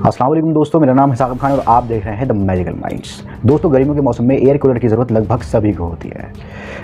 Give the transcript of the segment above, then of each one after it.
अस्सलाम वालेकुम दोस्तों, मेरा नाम है साकिब खान और आप देख रहे हैं द मैजिकल माइंड्स। दोस्तों, गर्मियों के मौसम में एयर कूलर की ज़रूरत लगभग सभी को होती है।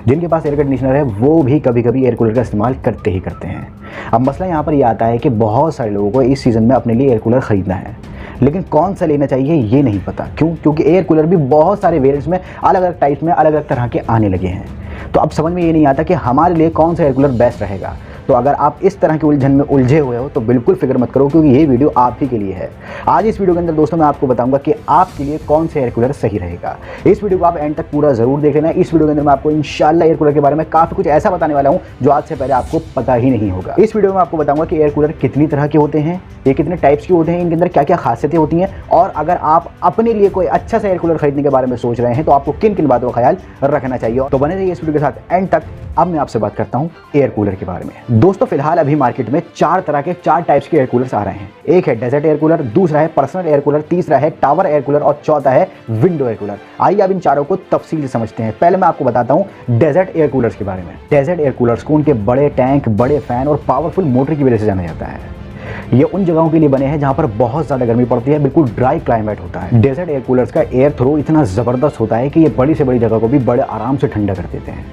जिनके पास एयर कंडीशनर है वो भी कभी कभी एयर कूलर का इस्तेमाल करते ही करते हैं। अब मसला यहाँ पर यह आता है कि बहुत सारे लोगों को इस सीज़न में अपने लिए एयर कूलर ख़रीदना है, लेकिन कौन सा लेना चाहिए ये नहीं पता। क्यों? क्योंकि एयर कूलर भी बहुत सारे वेरिएंट्स में अलग अलग टाइप में अलग अलग तरह के आने लगे हैं। तो अब समझ में ये नहीं आता कि हमारे लिए कौन सा एयर कूलर बेस्ट रहेगा। तो अगर आप इस तरह की उलझन में उलझे हुए हो तो बिल्कुल फिक्र मत करो, क्योंकि ये वीडियो आप ही के लिए है। आज इस वीडियो के अंदर दोस्तों मैं आपको बताऊंगा कि आपके लिए कौन सा एयर कूलर सही रहेगा। इस वीडियो को आप एंड तक पूरा जरूर देख लेना। इस वीडियो के अंदर मैं आपको इंशाल्लाह एयर कूलर के बारे में काफ़ी कुछ ऐसा बताने वाला हूँ जो आज से पहले आपको पता ही नहीं होगा। इस वीडियो में आपको बताऊंगा कि एयर कूलर कितनी तरह के होते हैं, ये कितने टाइप्स के होते हैं, इनके अंदर क्या क्या खासियतें होती हैं, और अगर आप अपने लिए कोई अच्छा सा एयर कूलर खरीदने के बारे में सोच रहे हैं तो आपको किन किन बातों का ख्याल रखना चाहिए। तो बने रहिए इस वीडियो के साथ एंड तक। अब मैं आपसे बात करता हूँ एयर कूलर के बारे में। दोस्तों, फिलहाल अभी मार्केट में चार टाइप्स के एयर कूलर्स आ रहे हैं। एक है डेजर्ट एयर कूलर, दूसरा है पर्सनल एयर कूलर, तीसरा है टावर एयर कूलर और चौथा है विंडो एयर कूलर। आइए अब इन चारों को तफसील से समझते हैं। पहले मैं आपको बताता हूँ डेजर्ट एयर कूलर्स के बारे में। डेजर्ट एयर कूलर्स को उनके बड़े टैंक, बड़े फैन और पावरफुल मोटर की वजह से जाना जाता है। ये उन जगहों के लिए बने हैं जहां पर बहुत ज़्यादा गर्मी पड़ती है, बिल्कुल ड्राई क्लाइमेट होता है। डेजर्ट एयर कूलर्स का एयर थ्रो इतना ज़बरदस्त होता है कि ये बड़ी से बड़ी जगह को भी बड़े आराम से ठंडा कर देते हैं।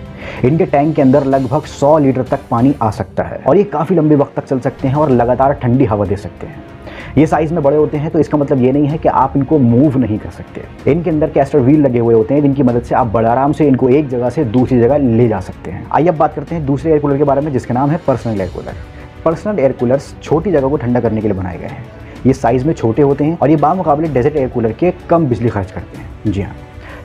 इनके टैंक के अंदर लगभग 100 लीटर तक पानी आ सकता है और ये काफ़ी लंबे वक्त तक चल सकते हैं और लगातार ठंडी हवा दे सकते हैं। ये साइज़ में बड़े होते हैं तो इसका मतलब ये नहीं है कि आप इनको मूव नहीं कर सकते। इनके अंदर कैस्टर व्हील लगे हुए होते हैं जिनकी मदद से आप बड़े आराम से इनको एक जगह से दूसरी जगह ले जा सकते हैं। आइए अब बात करते हैं दूसरे एयर कूलर के बारे में, जिसका नाम है personal air cooler. Personal air coolers छोटी जगह को ठंडा करने के लिए बनाए गए हैं। ये साइज़ में छोटे होते हैं और ये बामुकाबले डेजर्ट एयर कूलर के कम बिजली खर्च करते हैं। जी हाँ,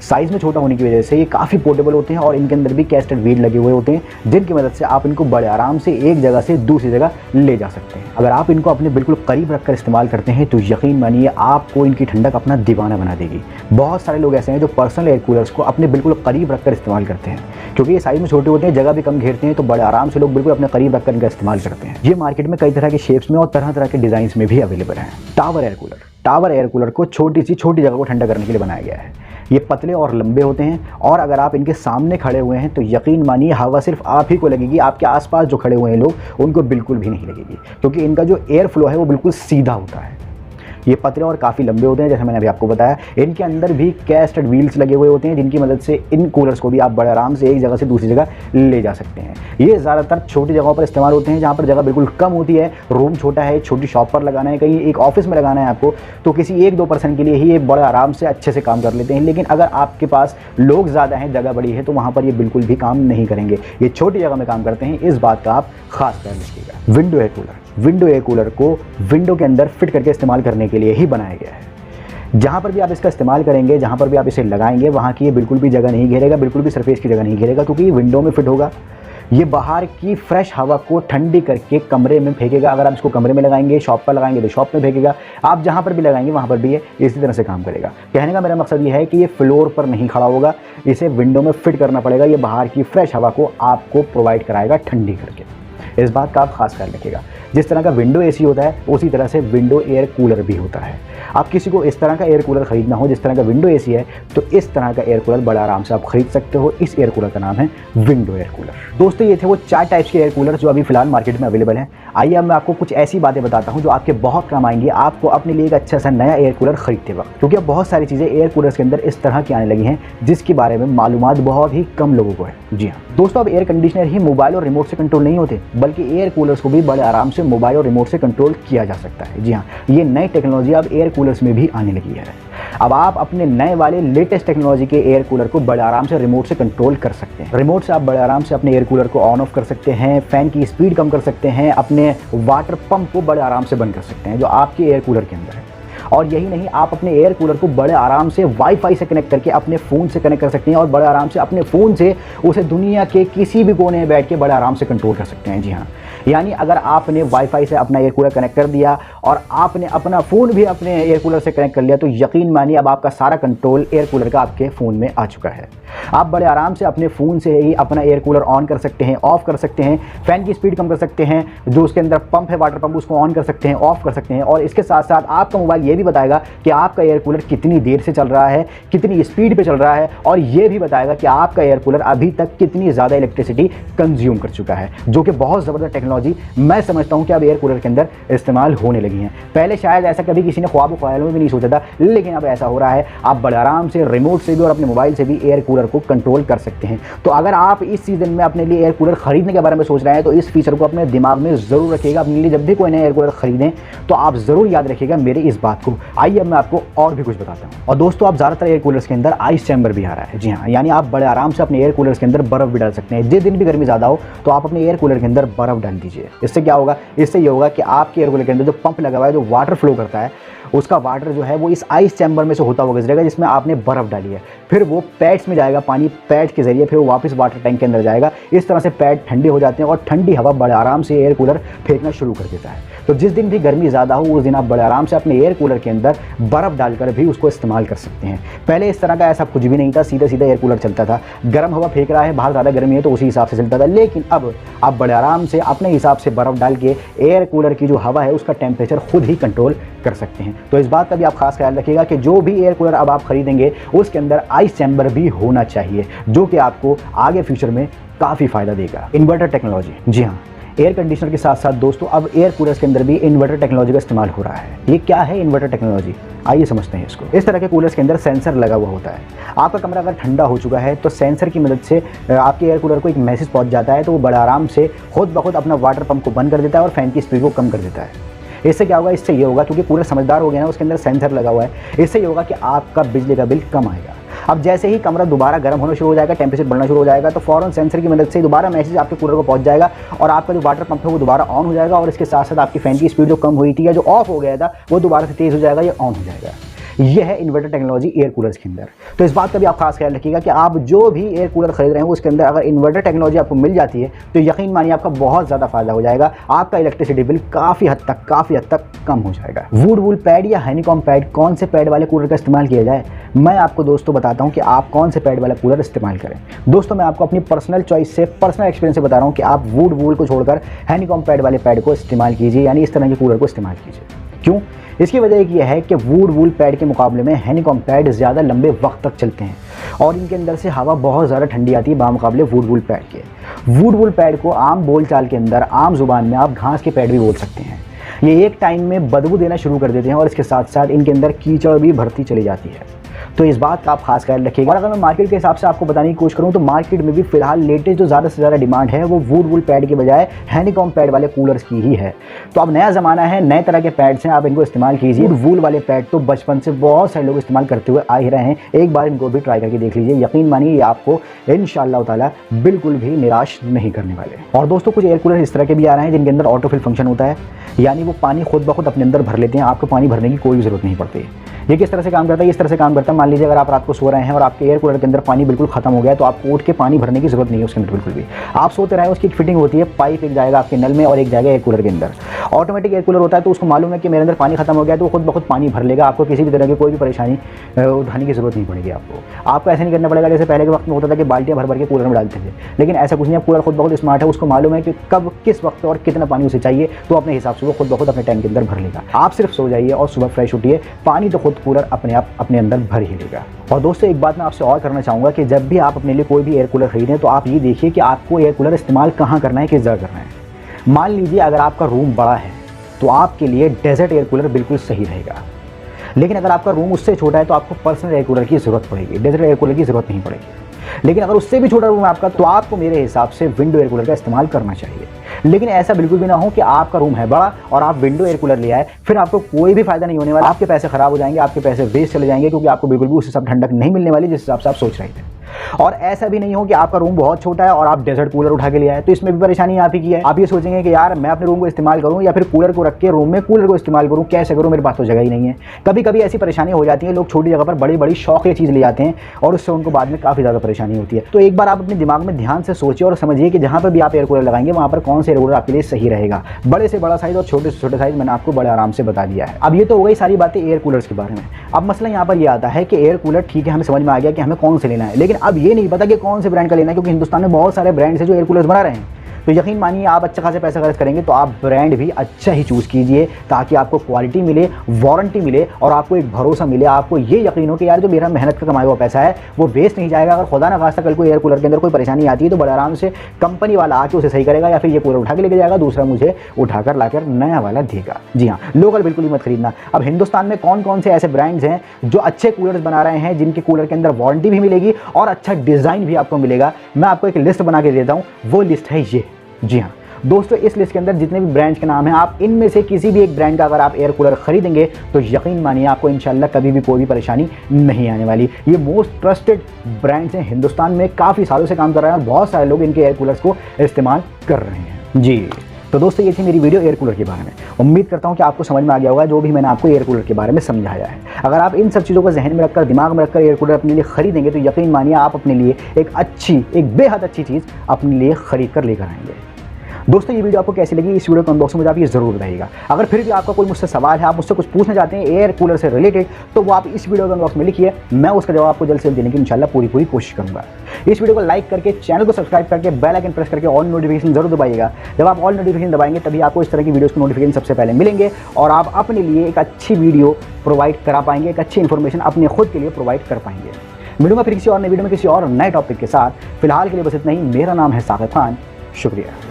साइज़ में छोटा होने की वजह से ये काफ़ी पोर्टेबल होते हैं और इनके अंदर भी कैस्टेड व्हील लगे हुए होते हैं जिनकी मदद से आप इनको बड़े आराम से एक जगह से दूसरी जगह ले जा सकते हैं। अगर आप इनको अपने बिल्कुल करीब रखकर इस्तेमाल करते हैं तो यकीन मानिए आपको इनकी ठंडक अपना दीवाना बना देगी। बहुत सारे लोग ऐसे हैं जो पर्सनल एयर कूलर्स को अपने बिल्कुल करीब रखकर इस्तेमाल करते हैं, क्योंकि ये साइज़ में छोटे होते हैं, जगह भी कम घेरते हैं, तो बड़े आराम से लोग बिल्कुल अपने करीब रखकर इनका इस्तेमाल करते हैं। ये मार्केट में कई तरह के शेप्स में और तरह तरह के डिज़ाइन में भी अवेलेबल हैं। Tower air cooler. Tower air cooler को छोटी जगह को ठंडा करने के लिए बनाया गया है। ये पतले और लंबे होते हैं और अगर आप इनके सामने खड़े हुए हैं तो यकीन मानिए हवा सिर्फ आप ही को लगेगी, आपके आसपास जो खड़े हुए हैं लोग उनको बिल्कुल भी नहीं लगेगी, क्योंकि इनका जो एयर फ्लो है वो बिल्कुल सीधा होता है। ये पतले और काफ़ी लंबे होते हैं, जैसे मैंने अभी आपको बताया। इनके अंदर भी कैस्टेड व्हील्स लगे हुए होते हैं जिनकी मदद से इन कूलर्स को भी आप बड़े आराम से एक जगह से दूसरी जगह ले जा सकते हैं। ये ज़्यादातर छोटी जगहों पर इस्तेमाल होते हैं जहाँ पर जगह बिल्कुल कम होती है, रूम छोटा है, छोटी शॉप पर लगाना है, कहीं एक ऑफिस में लगाना है आपको, तो किसी 1-2 पर्सन के लिए ही ये बड़े आराम से अच्छे से काम कर लेते हैं। लेकिन अगर आपके पास लोग ज़्यादा हैं, जगह बड़ी है, तो वहाँ पर ये बिल्कुल भी काम नहीं करेंगे। ये छोटी जगह में काम करते हैं, इस बात का आप खास ख्याल रखिएगा। Window air cooler. Window air cooler को विंडो के अंदर फिट करके इस्तेमाल करने के लिए ही बनाया गया है। जहाँ पर भी आप इसका इस्तेमाल करेंगे, जहाँ पर भी आप इसे लगाएंगे, वहाँ की ये बिल्कुल भी जगह नहीं घेरेगा, बिल्कुल भी सरफेस की जगह नहीं घेरेगा, क्योंकि ये विंडो में फिट होगा। ये बाहर की फ्रेश हवा को ठंडी करके कमरे में फेंकेगा। अगर आप इसको कमरे में लगाएंगे, शॉप पर लगाएंगे तो शॉप में फेंकेगा, आप जहाँ पर भी लगाएंगे वहाँ पर भी ये इसी तरह से काम करेगा। कहने का मेरा मकसद ये है कि ये फ्लोर पर नहीं खड़ा होगा, इसे विंडो में फिट करना पड़ेगा। ये बाहर की फ्रेश हवा को आपको प्रोवाइड कराएगा ठंडी करके। इस बात का आप खास ख्याल रखिएगा। जिस तरह का विंडो एसी होता है उसी तरह से विंडो एयर कूलर भी होता है। आप किसी को इस तरह का एयर कूलर ख़रीदना हो जिस तरह का विंडो एसी है, तो इस तरह का एयर कूलर बड़ा आराम से आप खरीद सकते हो। इस एयर कूलर का नाम है विंडो एयर कूलर। दोस्तों, ये थे वो 4 टाइप्स के एयर कूलर जो अभी फिलहाल मार्केट में अवेलेबल हैं। आइए अब मैं आपको कुछ ऐसी बातें बताता हूँ जो आपके बहुत काम आएंगी आपको अपने लिए एक अच्छा सा नया एयर कूलर खरीदते वक्त, क्योंकि अब बहुत सारी चीज़ें एयर कूलर्स के अंदर इस तरह की आने लगी हैं जिसके बारे में मालूमात बहुत ही कम लोगों को है। जी हाँ दोस्तों, अब एयर कंडीशनर ही मोबाइल और रिमोट से कंट्रोल नहीं होते, बल्कि एयर कूलर्स को भी बड़े आराम से मोबाइल और रिमोट से कंट्रोल किया जा सकता है। जी हाँ, ये नई टेक्नोलॉजी अब एयर कूलर्स में भी आने लगी है। अब आप अपने नए वाले लेटेस्ट टेक्नोलॉजी के एयर कूलर को बड़े आराम से रिमोट से कंट्रोल कर सकते हैं। रिमोट से आप बड़े आराम से अपने एयर कूलर को ऑन ऑफ कर सकते हैं, फैन की स्पीड कम कर सकते हैं, अपने वाटर पंप को बड़े आराम से बंद कर सकते हैं जो आपके एयर कूलर के अंदर है। और यही नहीं, आप अपने एयर कूलर को बड़े आराम से वाईफाई से कनेक्ट करके अपने फ़ोन से कनेक्ट कर सकते हैं और बड़े आराम से अपने फ़ोन से उसे दुनिया के किसी भी कोने में बैठ के बड़े आराम से कंट्रोल कर सकते हैं। जी हाँ, यानी अगर आपने वाईफाई से अपना एयर कूलर कनेक्ट कर दिया और आपने अपना फ़ोन भी अपने एयर कूलर से कनेक्ट कर लिया, तो यकीन मानिए अब आपका सारा कंट्रोल एयर कूलर का आपके फ़ोन में आ चुका है। आप बड़े आराम से अपने फ़ोन से ही अपना एयर कूलर ऑन कर सकते हैं, ऑफ़ कर सकते हैं, फ़ैन की स्पीड कम कर सकते हैं, जो उसके अंदर पंप है वाटर पंप उसको ऑन कर सकते हैं, ऑफ़ कर सकते हैं। और इसके साथ साथ आपका मोबाइल ये भी बताएगा कि आपका एयर कूलर कितनी देर से चल रहा है, कितनी स्पीड पे चल रहा है, और ये भी बताएगा कि आपका एयर कूलर अभी तक कितनी ज़्यादा इलेक्ट्रिसिटी कंज्यूम कर चुका है, जो कि बहुत ज़बरदस्त टेक्नोलॉजी मैं समझता हूँ कि अब एयर कूलर के अंदर इस्तेमाल होने लगी लगी हैं। पहले शायद ऐसा कभी किसी ने ख्वाब ख्यालों में भी नहीं सोचा था, लेकिन अब ऐसा हो रहा है। आप बड़े आराम से रिमोट से भी और अपने मोबाइल से भी एयर कूलर को कंट्रोल कर सकते हैं। तो अगर आप इस सीज़न में अपने लिए एयर कूलर खरीदने के बारे में सोच रहे हैं तो इस फीचर को अपने दिमाग में ज़रूर रखिएगा। अपने लिए जब भी कोई नया एयर कूलर खरीदें तो आप ज़रूर याद रखिएगा मेरी इस बात को। आइए अब मैं आपको और भी कुछ बताता हूँ। और दोस्तों, आप ज़्यादातर एयर कूलर्स के अंदर आइस चैम्बर भी आ रहा है। जी हाँ, यानी आप बड़े आराम से अपने एयर कूलर्स के अंदर बर्फ़ भी डाल सकते हैं। जिस दिन भी गर्मी ज़्यादा हो तो आप अपने एयर कूलर के अंदर बर्फ़ डाल दीजिए। इससे क्या होगा? इससे ये होगा कि आपके एयर कूलर के अंदर जो पंप लगा हुआ है, जो वाटर फ्लो करता है, उसका वाटर जो है वो इस आइस चैम्बर में से होता हुआ गुजरेगा जिसमें आपने बर्फ़ डाली है। फिर वो पैड्स में जाएगा, पानी पैड्स के ज़रिए फिर वो वापस वाटर टैंक के अंदर जाएगा। इस तरह से पैड ठंडे हो जाते हैं और ठंडी हवा बड़े आराम से एयर कूलर फेंकना शुरू कर देता है। तो जिस दिन भी गर्मी ज़्यादा हो उस दिन आप बड़े आराम से अपने एयर कूलर के अंदर बर्फ़ डालकर भी उसको इस्तेमाल कर सकते हैं। पहले इस तरह का ऐसा कुछ भी नहीं था, सीधा सीधा एयर कूलर चलता था। गर्म हवा फेंक रहा है, बाहर ज़्यादा गर्मी है तो उसी हिसाब से चलता था। लेकिन अब आप बड़े आराम से अपने हिसाब से बर्फ़ डाल के एयर कूलर की जो हवा है उसका टेम्परेचर खुद ही कंट्रोल कर सकते हैं। तो इस बात का भी आप खास ख्याल रखिएगा कि जो भी एयर कूलर अब आप खरीदेंगे उसके अंदर आइस चैम्बर भी होना चाहिए, जो कि आपको आगे फ्यूचर में काफ़ी फ़ायदा देगा। इन्वर्टर टेक्नोलॉजी, जी हाँ, एयर कंडीशनर के साथ साथ दोस्तों अब एयर कूलर्स के अंदर भी इन्वर्टर टेक्नोलॉजी का इस्तेमाल हो रहा है। ये क्या है इन्वर्टर टेक्नोलॉजी? आइए समझते हैं इसको। इस तरह के कूलर्स के अंदर सेंसर लगा हुआ होता है। आपका कमरा अगर ठंडा हो चुका है तो सेंसर की मदद से आपके एयर कूलर को एक मैसेज पहुंच जाता है, तो वो बड़ा आराम से खुद ब खुद अपना वाटर पंप को बंद कर देता है और फैन की स्पीड को कम कर देता है। इससे क्या होगा? इससे ये होगा, क्योंकि कूलर समझदार हो गया ना, उसके अंदर सेंसर लगा हुआ है, इससे ये होगा कि आपका बिजली का बिल कम आएगा। अब जैसे ही कमरा दोबारा गर्म होना शुरू हो जाएगा, टेम्परेचर बढ़ना शुरू हो जाएगा, तो फ़ौरन सेंसर की मदद से दोबारा मैसेज आपके कूलर को पहुंच जाएगा और आपका जो वाटर पंप है वो दोबारा ऑन हो जाएगा। और इसके साथ साथ आपकी फ़ैन की स्पीड जो कम हुई थी या जो ऑफ हो गया था वो दोबारा से तेज़ हो जाएगा या ऑन हो जाएगा। यह है इन्वर्टर टेक्नोलॉजी एयर कूलर्स के अंदर। तो इस बात का भी आप खास ख्याल रखिएगा कि आप जो भी एयर कूलर खरीद रहे हैं उसके अंदर अगर इन्वर्टर टेक्नोलॉजी आपको मिल जाती है तो यकीन मानिए आपका बहुत ज़्यादा फायदा हो जाएगा। आपका इलेक्ट्रिसिटी बिल काफ़ी हद तक कम हो जाएगा। वुड वूल पैड या हनीकॉम पैड, कौन से पैड वाले कूलर का इस्तेमाल किया जाए? मैं आपको दोस्तों बताता हूँ कि आप कौन से पैड वाला कूलर इस्तेमाल करें। दोस्तों, मैं आपको अपनी पर्सनल चॉइस से, पर्सनल एक्सपीरियंस से बता रहा हूँ कि आप वुड वूल को छोड़कर हनीकॉम पैड वाले पैड को इस्तेमाल कीजिए, यानी इस तरह के कूलर को इस्तेमाल कीजिए। क्यों? इसकी वजह एक यह है कि वुड वूल पैड के मुकाबले में हनीकॉम पैड ज़्यादा लंबे वक्त तक चलते हैं और इनके अंदर से हवा बहुत ज़्यादा ठंडी आती है बामुकाबले वुड वूल पैड के। वुड वूल पैड को आम बोलचाल के अंदर, आम जुबान में आप घास के पैड भी बोल सकते हैं। ये एक टाइम में बदबू देना शुरू कर देते हैं और इसके साथ साथ इनके अंदर कीचड़ भी भरती चली जाती है। तो इस बात का आप खास ख्याल रखिएगा। और अगर मैं मार्केट के हिसाब से आपको बताने की कोशिश करूं तो मार्केट में भी फिलहाल लेटेस्ट जो ज़्यादा से ज़्यादा डिमांड है वो वुड वूल पैड के बजाय हनीकॉम पैड वाले कूलर्स की ही है। तो अब नया ज़माना है, नए तरह के पैड्स हैं, आप इनको इस्तेमाल कीजिए। वुड वूल वाले पैड तो बचपन से बहुत सारे लोग इस्तेमाल करते हुए आ ही रहे हैं, एक बार इनको भी ट्राई करके देख लीजिए। यकीन मानिए ये आपको इंशाअल्लाह ताला बिल्कुल भी निराश नहीं करने वाले। और दोस्तों, कुछ एयर कूलर इस तरह के भी आ रहे हैं जिनके अंदर ऑटोफिल फंक्शन होता है, यानी वो पानी खुद ब खुद अपने अंदर भर लेते हैं, आपको पानी भरने की कोई ज़रूरत नहीं पड़ती। ये किस तरह से काम करता है? इस तरह से काम करता है, मान लीजिए अगर आप रात को सो रहे हैं और आपके एयर कूलर के अंदर पानी बिल्कुल खत्म हो गया तो आपको उठ के पानी भरने की जरूरत नहीं है उसके अंदर बिल्कुल भी। आप सोते रहे, उसकी एक फिटिंग होती है, पाइप एक जाएगा आपके नल में और एक जाएगा एयर कूलर के अंदर। ऑटोमेटिक एयर कूलर होता है तो उसको मालूम है कि मेरे अंदर पानी खत्म हो गया तो वो खुद ब खुद पानी भर लेगा। आपको किसी भी तरह की कोई भी परेशानी उठाने की जरूरत नहीं पड़ेगी। आपको ऐसा नहीं करना पड़ेगा जैसे पहले के वक्त में होता था कि बाल्टियाँ भर भर के कूलर में डालते थे, लेकिन ऐसा कुछ नहीं। अब कूलर खुद ब खुद स्मार्ट है, उसको मालूम है कि कब किस वक्त और कितना पानी उसे चाहिए, तो अपने हिसाब से वो खुद ब खुद अपने टैंक के अंदर भर लेगा। आप सिर्फ सो जाइए और सुबह फ्रेश उठिए, पानी तो खुद कूलर अपने आप अपने अंदर भर ही लेगा। और दोस्तों, एक बात मैं आपसे और करना चाहूँगा कि जब भी आप अपने लिए कोई भी एयर कूलर खरीदें तो आप ये देखिए कि आपको एयर कूलर इस्तेमाल कहाँ करना है, किस जगह करना है। मान लीजिए अगर आपका रूम बड़ा है तो आपके लिए डेजर्ट एयर कूलर बिल्कुल सही रहेगा, लेकिन अगर आपका रूम उससे छोटा है तो आपको पर्सनल एयर कूलर की ज़रूरत पड़ेगी, डेजर्ट एयर कूलर की ज़रूरत नहीं पड़ेगी। लेकिन अगर उससे भी छोटा रूम है आपका तो आपको मेरे हिसाब से विंडो एयर कूलर का इस्तेमाल करना चाहिए। लेकिन ऐसा बिल्कुल भी ना हो कि आपका रूम है बड़ा और आप विंडो एयर कूलर ले आए, फिर आपको कोई भी फायदा नहीं होने वाला, आपके पैसे खराब हो जाएंगे, आपके पैसे वेस्ट चले जाएंगे, क्योंकि आपको बिल्कुल भी उस हिसाब ठंडक नहीं मिलने वाली जिस हिसाब से आप सोच रहे थे। और ऐसा भी नहीं हो कि आपका रूम बहुत छोटा है और आप डेजर्ट कूलर उठा के ले आए, तो इसमें भी परेशानी आप ही की है। आप ये सोचेंगे कि यार मैं अपने रूम को इस्तेमाल करूं या फिर कूलर को रख के रूम में कूलर को इस्तेमाल करूं, कैसे करूं, मेरे पास तो जगह ही नहीं है। कभी कभी ऐसी परेशानी हो जाती है, लोग छोटी जगह पर बड़ी बड़ी शौकिया चीज़ ले आते हैं और उससे उनको बाद में काफ़ी ज़्यादा परेशानी होती है। तो एक बार आप अपने दिमाग में ध्यान से सोचिए और समझिए कि जहाँ पर भी आप एयर कूलर लगाएंगे वहाँ पर कौन से एयर कूलर आपके लिए सही रहेगा। बड़े से बड़ा साइज़ और छोटे से छोटे साइज़ मैंने आपको बड़े आराम से बता दिया है। अब ये तो हो गई सारी बातें एयर कूलर्स के बारे में। अब मसला यहाँ पर ये आता है कि एयर कूलर ठीक है, हमें समझ में आ गया कि हमें कौन से लेना है, लेकिन अब ये नहीं पता कि कौन से ब्रांड का लेना है, क्योंकि हिंदुस्तान में बहुत सारे ब्रांड्स हैं जो एयर कूलर्स बना रहे हैं। तो यकीन मानिए आप अच्छा खासा पैसा खर्च करेंगे तो आप ब्रांड भी अच्छा ही चूज़ कीजिए, ताकि आपको क्वालिटी मिले, वारंटी मिले और आपको एक भरोसा मिले, आपको ये यकीन हो कि यार जो मेरा मेहनत का कमाया हुआ पैसा है वो वेस्ट नहीं जाएगा। अगर खुदा ना खास्ता कल को एयर कूलर के अंदर कोई परेशानी आती है तो बड़े आराम से कंपनी वाला आके उसे सही करेगा, या फिर ये कूलर उठा के लेके जाएगा, दूसरा मुझे उठाकर लाकर नया वाला देगा। जी हाँ, लोकल बिल्कुल ही मत खरीदना। अब हिंदुस्तान में कौन कौन से ऐसे ब्रांड्स हैं जो अच्छे कूलर्स बना रहे हैं, जिनके कूलर के अंदर वारंटी भी मिलेगी और अच्छा डिज़ाइन भी आपको मिलेगा, मैं आपको एक लिस्ट बना के देता हूँ। वो लिस्ट है ये। जी हाँ दोस्तों, इस लिस्ट के अंदर जितने भी ब्रांड्स के नाम हैं, आप इनमें से किसी भी एक ब्रांड का अगर आप एयर कूलर खरीदेंगे तो यकीन मानिए आपको इंशाल्लाह कभी भी कोई भी परेशानी नहीं आने वाली। ये मोस्ट ट्रस्टेड ब्रांड्स हैं, हिंदुस्तान में काफ़ी सालों से काम कर रहे हैं और बहुत सारे लोग इनके एयर कूलर्स को इस्तेमाल कर रहे हैं। जी तो दोस्तों, ये थी मेरी वीडियो एयर कूलर के बारे में। उम्मीद करता हूँ कि आपको समझ में आ गया होगा जो भी मैंने आपको एयर कूलर के बारे में समझाया है। अगर आप इन सब चीज़ों को जहन में रखकर, दिमाग में रखकर एयर कूलर अपने लिए खरीदेंगे तो यकीन मानिए आप अपने लिए एक बेहद अच्छी चीज़ अपने लिए खरीद कर लेकर आएंगे। दोस्तों, ये वीडियो आपको कैसी लगी, इस वीडियो को अनबॉक्सिंग में आप ये ज़रूर बताइएगा। अगर फिर भी आपका कोई मुझसे सवाल है, आप मुझसे कुछ पूछना चाहते हैं एयर कूलर से रिलेटेड, तो वो आप इस वीडियो के अनबॉक्स में लिखिए, मैं उसका जवाब आपको जल्द से जल्द देने की इंशाल्लाह पूरी कोशिश करूँगा। इस वीडियो को लाइक करके, चैनल को सब्सक्राइब करके, बेल आइकन प्रेस करके ऑल नोटिफिकेशन जरूर दबाइएगा। जब आप ऑल नोटिफिकेशन दबाएंगे तभी आपको इस तरह की वीडियोज़ के नोटिफिकेशन सबसे पहले मिलेंगे और आप अपने लिए एक अच्छी वीडियो प्रोवाइड करा पाएंगे, एक अच्छी इन्फॉर्मेशन अपने खुद के लिए प्रोवाइड कर पाएंगे। मिलूंगा फिर किसी और नई वीडियो में किसी और नए टॉपिक के साथ। फिलहाल के लिए बस इतना ही। मेरा नाम है साकिब खान। शुक्रिया।